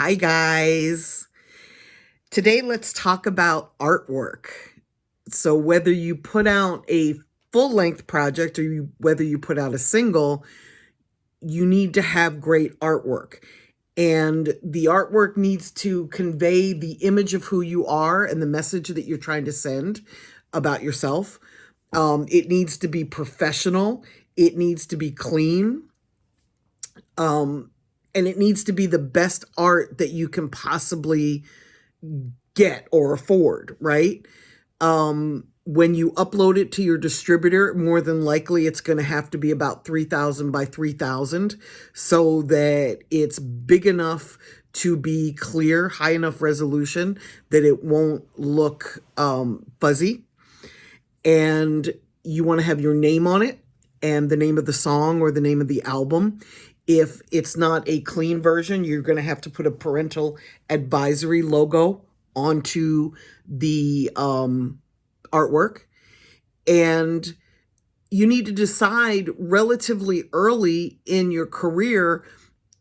Hi, guys. Today, let's talk about artwork. So, whether you put out a full length project or whether you put out a single, you need to have great artwork. And the artwork needs to convey the image of who you are and the message that you're trying to send about yourself. It needs to be professional, it needs to be clean. And it needs to be the best art that you can possibly get or afford, right? When you upload it to your distributor, more than likely it's going to have to be about 3,000 by 3,000 so that it's big enough to be clear, high enough resolution that it won't look fuzzy. And you want to have your name on it and the name of the song or the name of the album. If it's not a clean version, you're going to have to put a parental advisory logo onto the artwork. And you need to decide relatively early in your career,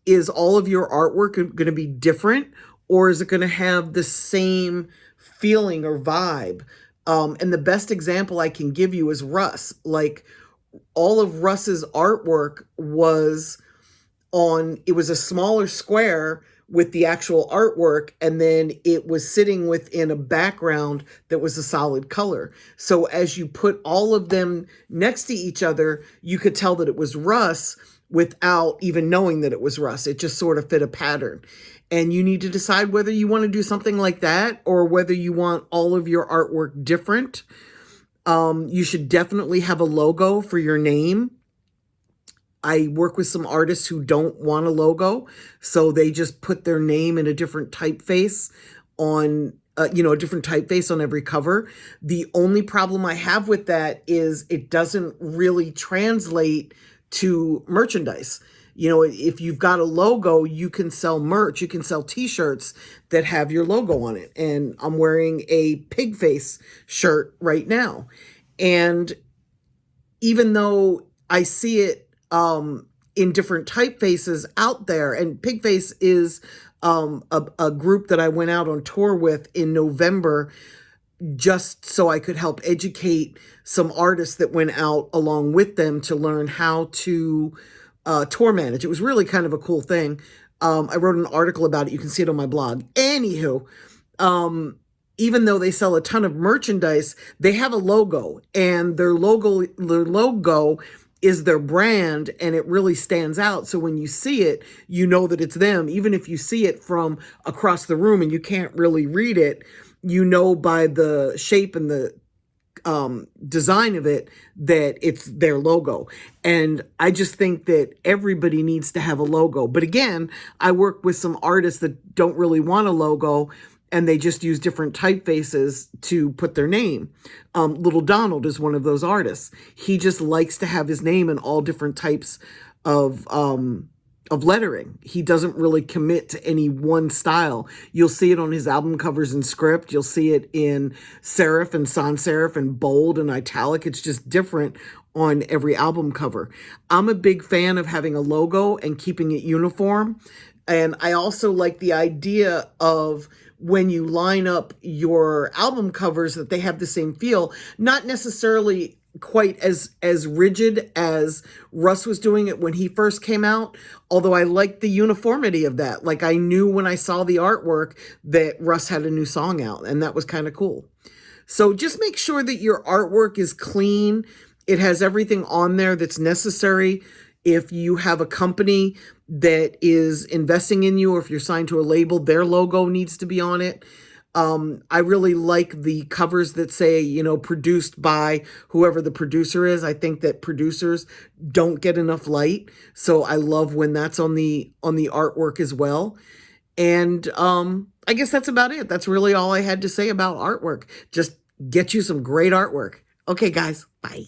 is all of your artwork going to be different, or is it going to have the same feeling or vibe? And the best example I can give you is Russ. Like, all of Russ's artwork was it was a smaller square with the actual artwork, and then it was sitting within a background that was a solid color. So as you put all of them next to each other, you could tell that it was Russ without even knowing that it was Russ. It just sort of fit a pattern. And you need to decide whether you want to do something like that or whether you want all of your artwork different. You should definitely have a logo for your name. I work with some artists who don't want a logo, so they just put their name in a different typeface on, a different typeface on every cover. The only problem I have with that is it doesn't really translate to merchandise. If you've got a logo, you can sell merch, you can sell t-shirts that have your logo on it. And I'm wearing a Pigface shirt right now. And even though I see it in different typefaces out there, and Pigface is a group that I went out on tour with in November just so I could help educate some artists that went out along with them to learn how to tour manage. It was really kind of a cool thing. I wrote an article about it. You can see it on my blog. Anywho, even though they sell a ton of merchandise, they have a logo, and their logo is their brand, and it really stands out. So when you see it, you know that it's them. Even if you see it from across the room and you can't really read it, you know by the shape and the design of it that it's their logo. And I just think that everybody needs to have a logo. But again, I work with some artists that don't really want a logo, and they just use different typefaces to put their name. Little Donald is one of those artists. He just likes to have his name in all different types of lettering. He doesn't really commit to any one style. You'll see it on his album covers and script. You'll see it in serif and sans serif and bold and italic. It's just different on every album cover. I'm a big fan of having a logo and keeping it uniform. And I also like the idea of when you line up your album covers that they have the same feel, not necessarily quite as rigid as Russ was doing it when he first came out, although I liked the uniformity of that. Like, I knew when I saw the artwork that Russ had a new song out, and that was kind of cool. So just make sure that your artwork is clean. It has everything on there that's necessary. If you have a company that is investing in you, or if you're signed to a label, their logo needs to be on it. I really like the covers that say, produced by whoever the producer is. I think that producers don't get enough light, so I love when that's on the artwork as well. And I guess that's about it. That's really all I had to say about artwork. Just get you some great artwork. Okay, guys, bye.